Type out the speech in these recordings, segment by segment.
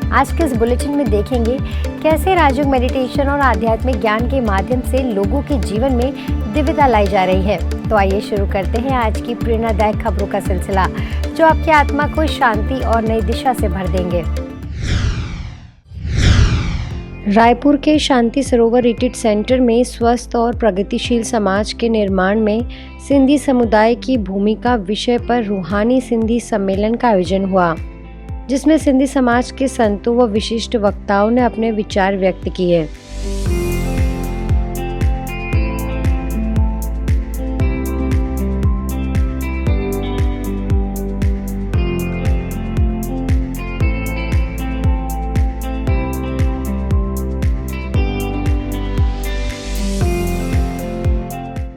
आज के इस बुलेटिन में देखेंगे कैसे राजयोग मेडिटेशन और आध्यात्मिक ज्ञान के माध्यम से लोगों के जीवन में दिव्यता लाई जा रही है। तो आइए शुरू करते हैं आज की प्रेरणादायक खबरों का सिलसिला, जो आपकी आत्मा को शांति और नई दिशा से भर देंगे। रायपुर के शांति सरोवर रिट्रीट सेंटर में स्वस्थ और प्रगतिशील समाज के निर्माण में सिंधी समुदाय की भूमिका विषय पर रूहानी सिंधी सम्मेलन का आयोजन हुआ, जिसमें सिंधी समाज के संतों व विशिष्ट वक्ताओं ने अपने विचार व्यक्त किए।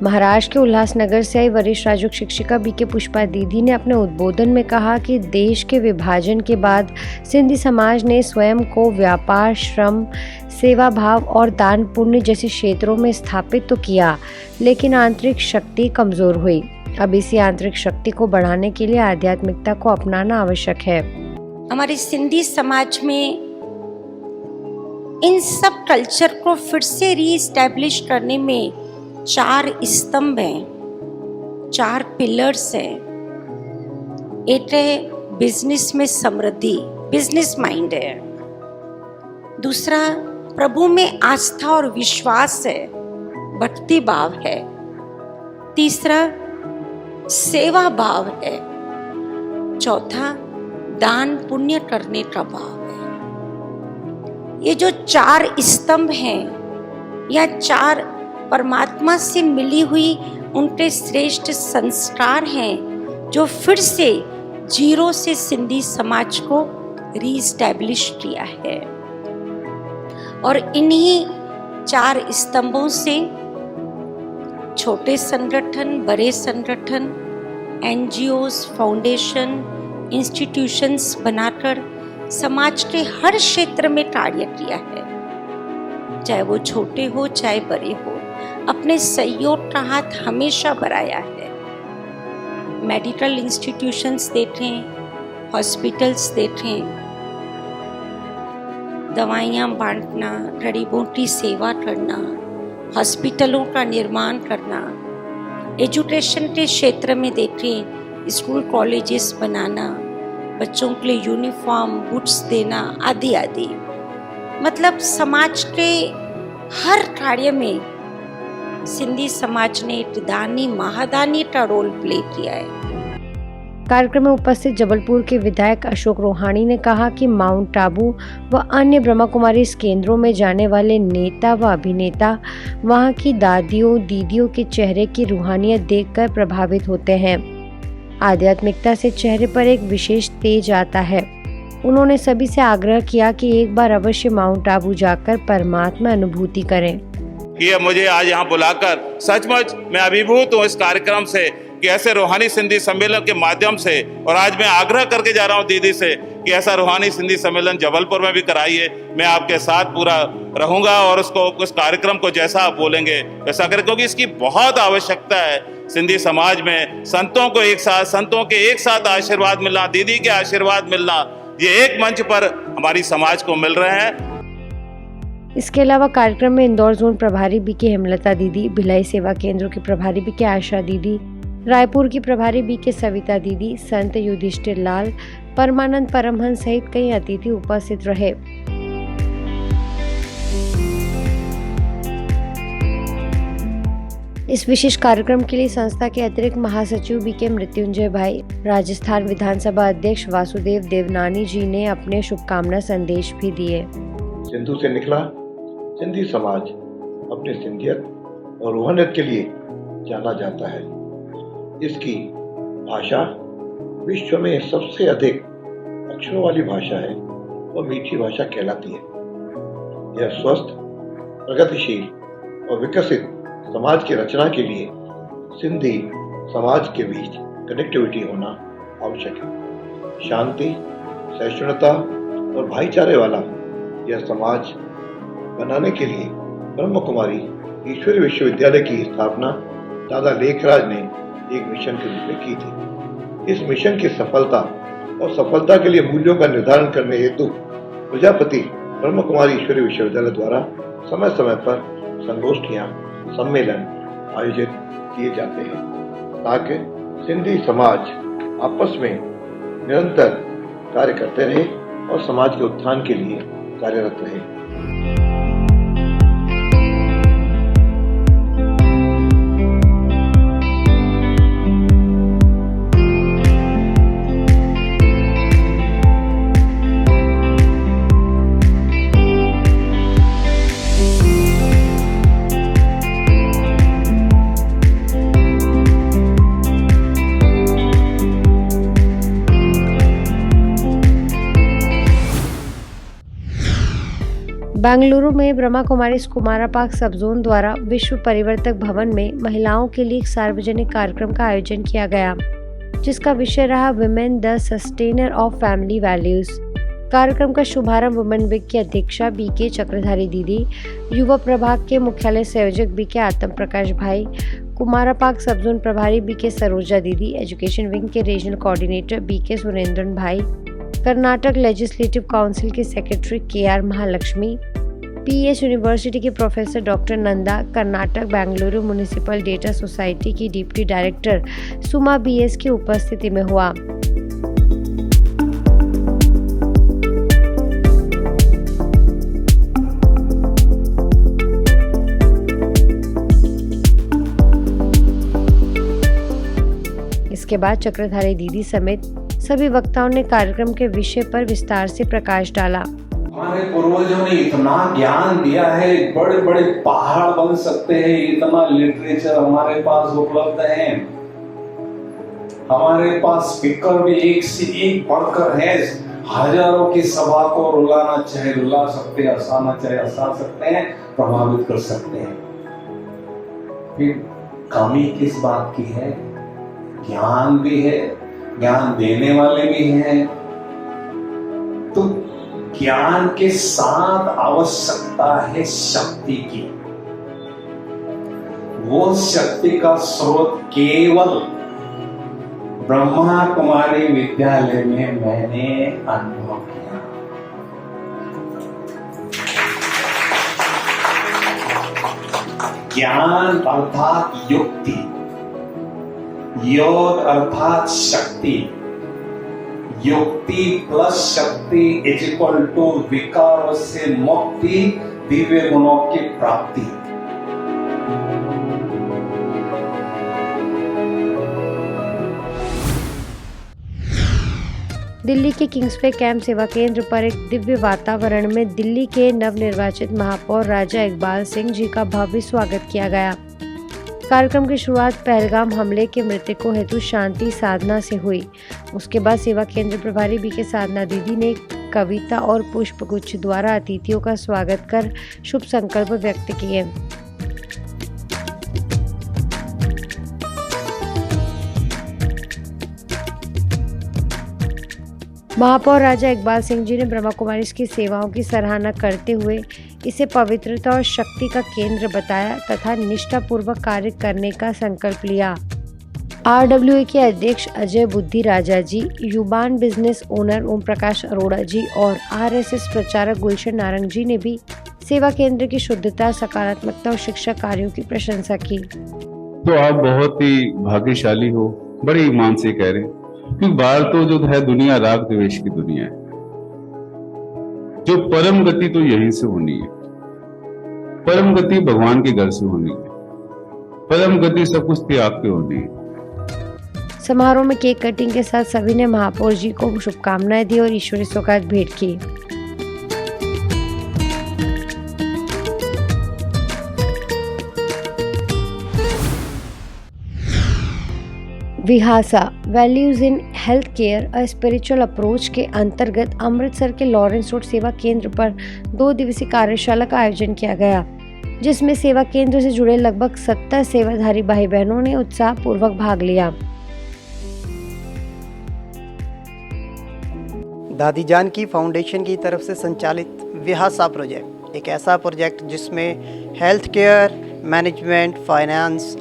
महाराष्ट्र के उल्लासनगर से आई वरिष्ठ राजयोग शिक्षिका बीके पुष्पा दीदी ने अपने उद्बोधन में कहा कि देश के विभाजन के बाद सिंधी समाज ने स्वयं को व्यापार, श्रम, सेवा भाव और दान पुण्य जैसे क्षेत्रों में स्थापित तो किया, लेकिन आंतरिक शक्ति कमजोर हुई। अब इसी आंतरिक शक्ति को बढ़ाने के लिए आध्यात्मिकता को अपनाना आवश्यक है। हमारे सिंधी समाज में इन सब कल्चर को फिर से रीएस्टैब्लिश करने में 4 स्तंभ हैं, 4 पिलर्स हैं। एक है बिजनेस में समृद्धि, बिजनेस माइंड है। दूसरा प्रभु में आस्था और विश्वास है, भक्ति भाव है। तीसरा सेवा भाव है। चौथा दान पुण्य करने का भाव है। ये जो 4 स्तंभ हैं या 4 परमात्मा से मिली हुई उनके श्रेष्ठ संस्कार हैं, जो फिर से जीरो से सिंधी समाज को रीएस्टैब्लिश किया है। और इन्हीं 4 स्तंभों से छोटे संगठन, बड़े संगठन, एनजीओस, फाउंडेशन, इंस्टीट्यूशंस बनाकर समाज के हर क्षेत्र में कार्य किया है, चाहे वो छोटे हो चाहे बड़े हो। अपने सहयोग का हाथ हमेशा बढ़ाया है। मेडिकल इंस्टीट्यूशंस देखें, हॉस्पिटल्स देखें, दवाइयाँ बांटना, गरीबों की सेवा करना, हॉस्पिटलों का निर्माण करना, एजुकेशन के क्षेत्र में देखें, स्कूल कॉलेजेस बनाना, बच्चों के लिए यूनिफॉर्म, बुक्स देना आदि आदि। मतलब समाज के हर कार्य में सिंधी समाज ने एक दानी महादानी का रोल प्ले किया है। कार्यक्रम में उपस्थित जबलपुर के विधायक अशोक रोहाणी ने कहा कि माउंट आबू व अन्य ब्रह्मा कुमारी केंद्रों में जाने वाले नेता व अभिनेता वहां की दादियों दीदियों के चेहरे की रूहानियत देखकर प्रभावित होते हैं। आध्यात्मिकता से चेहरे पर एक विशेष तेज आता है। उन्होंने सभी से आग्रह किया कि एक बार अवश्य माउंट आबू जाकर परमात्मा अनुभूति करें। कि मुझे आज यहाँ बुलाकर सचमुच मैं अभिभूत हूँ इस कार्यक्रम से कि ऐसे रूहानी सिंधी सम्मेलन के माध्यम से, और आज मैं आग्रह करके जा रहा हूँ दीदी से कि ऐसा रूहानी सिंधी सम्मेलन जबलपुर में भी कराइए। मैं आपके साथ पूरा रहूंगा और उस कार्यक्रम को जैसा आप बोलेंगे वैसा करें, क्योंकि इसकी बहुत आवश्यकता है। सिंधी समाज में संतों के एक साथ आशीर्वाद मिलना, दीदी के आशीर्वाद मिलना, ये एक मंच पर हमारी समाज को मिल रहे हैं। इसके अलावा कार्यक्रम में इंदौर जोन प्रभारी बीके हेमलता दीदी, भिलाई सेवा केंद्रों के प्रभारी बीके आशा दीदी, रायपुर की प्रभारी बीके सविता दीदी, संत युधिष्ठिर लाल, परमानंद परमहंस सहित कई अतिथि उपस्थित रहे। इस विशेष कार्यक्रम के लिए संस्था के अतिरिक्त महासचिव बीके मृत्युंजय भाई, राजस्थान विधानसभा अध्यक्ष वासुदेव देवनानी जी ने अपने शुभकामना संदेश भी दिए। सिंधु से निकला सिंधी समाज अपनी सिंधियत और रूहानियत के लिए जाना जाता है। इसकी भाषा विश्व में सबसे अधिक अक्षरों वाली भाषा है और मीठी भाषा कहलाती है। यह स्वस्थ, प्रगतिशील और विकसित समाज की रचना के लिए सिंधी समाज के बीच कनेक्टिविटी होना आवश्यक है। शांति, सहिष्णुता और भाईचारे वाला यह समाज बनाने के लिए ब्रह्म कुमारी ईश्वरीय विश्वविद्यालय की स्थापना दादा लेखराज ने एक मिशन के रूप में की थी। इस मिशन की सफलता और सफलता के लिए मूल्यों का निर्धारण करने हेतु प्रजापति ब्रह्म कुमारी ईश्वरीय विश्वविद्यालय द्वारा समय समय पर संगोष्ठियां, सम्मेलन आयोजित किए जाते हैं ताकि सिंधी समाज आपस में निरंतर कार्य करते रहे और समाज के उत्थान के लिए कार्यरत रहे। बेंगलुरु में Brahma Kumaris Kumara park sub zone द्वारा विश्व परिवर्तक भवन में महिलाओं के लिए एक सार्वजनिक कार्यक्रम का आयोजन किया गया, जिसका विषय रहा women the sustainer of family values. कार्यक्रम का शुभारंभ वुमेन वीक की अध्यक्षा बीके चक्रधारी दीदी, युवा प्रभाग के मुख्यालय संयोजक बीके आत्म प्रकाश भाई, कुमारा पार्क सब जोन प्रभारी बीके सरोजा दीदी, एजुकेशन विंग के रीजनल कोऑर्डिनेटर बीके सुरेंद्रन भाई, कर्नाटक लेजिस्लेटिव काउंसिल के secretary KR Mahalakshmi, PS university के professor doctor Nanda, Karnataka Bengaluru municipal data society की डिप्टी डायरेक्टर सुमा बीएस की उपस्थिति में हुआ। इसके बाद चक्रधारी दीदी समेत सभी वक्ताओं ने कार्यक्रम के विषय पर विस्तार से प्रकाश डाला। हमारे पूर्वजों ने इतना ज्ञान दिया है, बड़े बड़े पहाड़ बन सकते हैं, इतना लिटरेचर हमारे पास उपलब्ध है, हमारे पास स्पीकर भी एक से एक बढ़कर है, हजारों की सभा को रुलाना चाहे रुला सकते हैं, हंसाना चाहे हंसा सकते हैं, प्रभावित कर सकते हैं। फिर कमी किस बात की है? ज्ञान भी है, ज्ञान देने वाले भी हैं, तो ज्ञान के साथ आवश्यकता है शक्ति की। वो शक्ति का स्रोत केवल ब्रह्मा कुमारी विद्यालय में मैंने अनुभव किया। ज्ञान अर्थात युक्ति, योग अर्थात शक्ति, युक्ति प्लस शक्ति इज इक्वल टू विकारों से मुक्ति, दिव्य गुणों की प्राप्ति। दिल्ली के किंग्सवे कैंप सेवा केंद्र पर एक दिव्य वातावरण में दिल्ली के नवनिर्वाचित महापौर राजा इकबाल सिंह जी का भव्य स्वागत किया गया। कार्यक्रम की शुरुआत पहलगाम हमले के मृतकों हेतु शांति साधना से हुई। उसके बाद सेवा केंद्र प्रभारी बीके साधना दीदी ने कविता और पुष्पगुच्छ द्वारा अतिथियों का स्वागत कर शुभ संकल्प व्यक्त किए। महापौर राजा इकबाल सिंह जी ने ब्रह्मा कुमारीज की सेवाओं की सराहना करते हुए इसे पवित्रता और शक्ति का केंद्र बताया तथा निष्ठापूर्वक कार्य करने का संकल्प लिया। RWA के अध्यक्ष अजय बुद्धि राजा जी, युबान बिजनेस ओनर ओम प्रकाश अरोड़ा जी और RSS प्रचारक गुलशन नारंग जी ने भी सेवा केंद्र की शुद्धता, सकारात्मकता और शिक्षा कार्यों की प्रशंसा की। तो आप बहुत ही भाग्यशाली हो, बड़े ईमान से कह रहे हैं, क्योंकि बाहर तो जो है दुनिया राग द्वेष की दुनिया है, जो परम गति तो यहीं से होनी है। परम गति भगवान के घर से होनी है, परम गति सब कुछ त्याग के होनी है। समारोह में केक कटिंग के साथ सभी ने महापौर जी को शुभकामनाएं दी और ईश्वरीय सौगात भेंट की। VIHASA values in health care a spiritual approach के अंतर्गत अमृतसर के लॉरेंस रोड सेवा केंद्र पर 2 दिवसीय कार्यशाला का आयोजन किया गया, जिसमें सेवा केंद्र से जुड़े लगभग 70 सेवाधारी भाई बहनों ने उत्साहपूर्वक भाग लिया। दादी जानकी फाउंडेशन की तरफ से संचालित विहासा प्रोजेक्ट एक ऐसा प्रोजेक्ट जिसमें हेल्थ केयर, मैनेजमेंट, फाइनेंस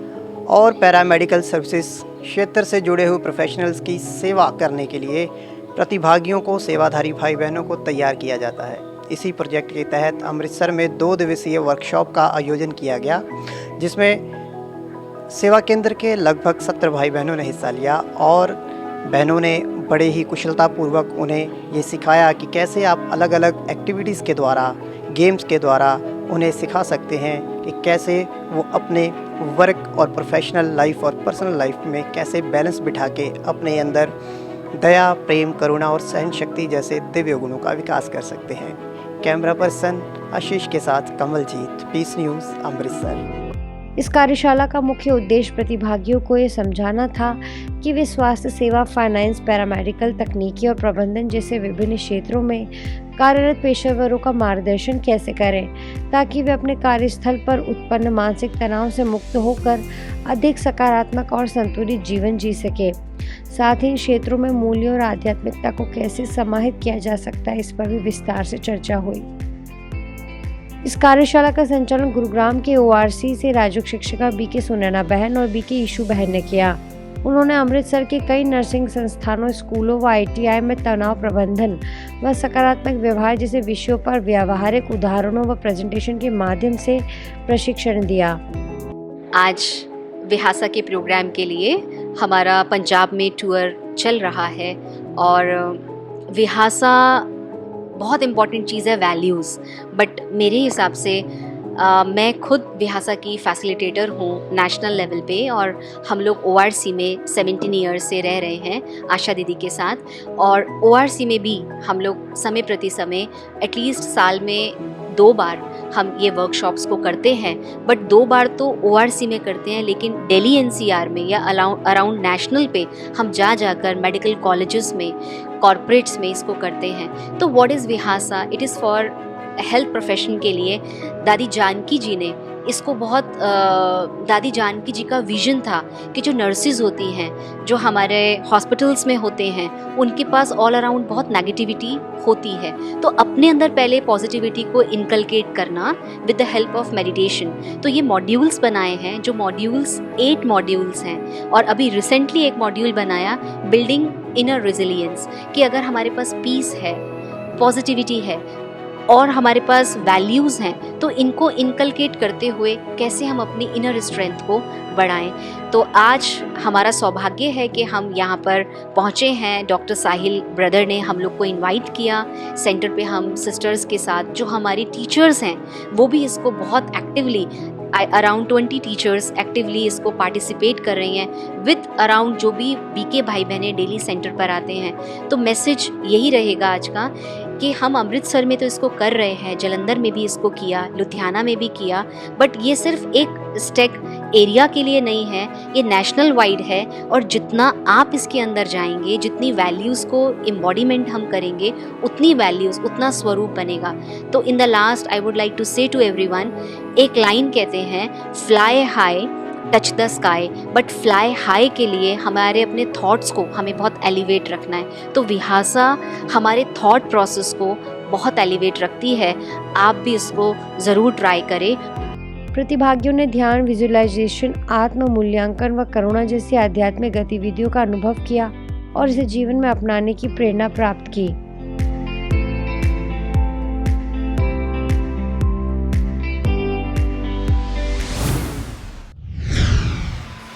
और पैरामेडिकल सर्विसेज क्षेत्र से जुड़े हुए प्रोफेशनल्स की सेवा करने के लिए प्रतिभागियों को, सेवाधारी भाई बहनों को तैयार किया जाता है। इसी प्रोजेक्ट के तहत अमृतसर में 2 दिवसीय वर्कशॉप का आयोजन किया गया, जिसमें सेवा केंद्र के लगभग 70 भाई बहनों ने हिस्सा लिया और बहनों ने बड़े ही कुशलतापूर्वक उन्हें ये सिखाया कि कैसे आप अलग अलग एक्टिविटीज़ के द्वारा, गेम्स के द्वारा उन्हें सिखा सकते हैं कि कैसे वो अपने वर्क और प्रोफेशनल लाइफ और पर्सनल लाइफ में कैसे बैलेंस बिठा के अपने अंदर दया, प्रेम, करुणा और सहन शक्ति जैसे दिव्य गुणों का विकास कर सकते हैं। कैमरा पर्सन आशीष के साथ कमलजीत, पीस न्यूज़, अमृतसर। इस कार्यशाला का मुख्य उद्देश्य प्रतिभागियों को ये समझाना था कि वे स्वास्थ्य सेवा, फाइनेंस, पैरामेडिकल, तकनीकी और प्रबंधन जैसे विभिन्न क्षेत्रों में कार्यरत पेशेवरों का मार्गदर्शन कैसे करें, ताकि वे अपने कार्यस्थल पर उत्पन्न मानसिक तनाव से मुक्त होकर अधिक सकारात्मक और संतुलित जीवन जी सके। साथ ही इन क्षेत्रों में मूल्यों और आध्यात्मिकता को कैसे समाहित किया जा सकता है, इस पर भी विस्तार से चर्चा हुई। इस कार्यशाला का संचालन गुरुग्राम के ORC से राजयोग शिक्षिका BK सुनैना बहन और BK ईशू बहन ने किया। उन्होंने अमृतसर के कई नर्सिंग संस्थानों, स्कूलों व ITI में तनाव प्रबंधन व सकारात्मक व्यवहार जैसे विषयों पर व्यावहारिक उदाहरणों व प्रेजेंटेशन के माध्यम से प्रशिक्षण दिया। आज विहासा के प्रोग्राम के लिए हमारा पंजाब में टूर चल रहा है और विहासा बहुत इम्पॉर्टेंट चीज़ है, वैल्यूज़। बट मेरे हिसाब से मैं खुद विहासा की फैसिलिटेटर हूँ नेशनल लेवल पे और हम लोग ORC में 17 ईयर्स से रह रहे हैं आशा दीदी के साथ। और ORC में भी हम लोग समय प्रति समय एटलीस्ट साल में 2 बार हम ये वर्कशॉप्स को करते हैं। बट 2 बार तो ORC में करते हैं, लेकिन दिल्ली NCR में या अराउंड नेशनल पे हम जाकर मेडिकल कॉलेजेस में, कॉर्पोरेट्स में इसको करते हैं। तो what is VIHASA? It is for health profession के लिए। दादी जानकी जी ने इसको बहुत दादी जानकी जी का विजन था कि जो नर्सेज होती हैं, जो हमारे हॉस्पिटल्स में होते हैं, उनके पास ऑल अराउंड बहुत नेगेटिविटी होती है। तो अपने अंदर पहले पॉजिटिविटी को इनकलकेट करना with the help of meditation. तो ये मॉड्यूल्स बनाए हैं, जो मॉड्यूल्स 8 मॉड्यूल्स हैं। और अभी रिसेंटली एक मॉड्यूल बनाया, बिल्डिंग इनर रेजिलियंस, कि अगर हमारे पास पीस है, पॉजिटिविटी है और हमारे पास वैल्यूज़ हैं, तो इनको इनकलकेट करते हुए कैसे हम अपनी इनर स्ट्रेंथ को बढ़ाएं। तो आज हमारा सौभाग्य है कि हम यहाँ पर पहुँचे हैं। डॉक्टर साहिल ब्रदर ने हम लोग को इनवाइट किया सेंटर पे। हम सिस्टर्स के साथ, जो हमारी टीचर्स हैं, वो भी इसको बहुत एक्टिवली, अराउंड 20 टीचर्स एक्टिवली इसको पार्टिसिपेट कर रही हैं विद अराउंड जो भी BK भाई बहनें डेली सेंटर पर आते हैं। तो मैसेज यही रहेगा आज का कि हम अमृतसर में तो इसको कर रहे हैं, जलंधर में भी इसको किया, लुधियाना में भी किया, बट ये सिर्फ एक स्टेक एरिया के लिए नहीं है, ये नेशनल वाइड है। और जितना आप इसके अंदर जाएंगे, जितनी वैल्यूज़ को एम्बॉडीमेंट हम करेंगे, उतनी वैल्यूज़, उतना स्वरूप बनेगा। तो in the last I would like to say to everyone, एक लाइन कहते हैं, fly high touch the sky, but fly high के लिए हमारे अपने थॉट्स को हमें बहुत एलिवेट रखना है। तो विहासा हमारे थॉट प्रोसेस को बहुत एलिवेट रखती है। आप भी इसको ज़रूर ट्राई करें। प्रतिभागियों ने ध्यान, विजुअलाइजेशन, आत्म मूल्यांकन व करुणा जैसी आध्यात्मिक गतिविधियों का अनुभव किया और इसे जीवन में अपनाने की प्रेरणा प्राप्त की।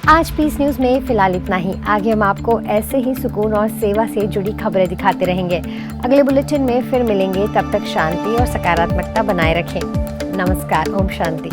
आज पीस न्यूज़ में फिलहाल इतना ही। आगे हम आपको ऐसे ही सुकून और सेवा से जुड़ी खबरें दिखाते रहेंगे। अगले बुलेटिन में फिर मिलेंगे, तब तक शांति और सकारात्मकता बनाए रखें। नमस्कार, ओम शांति।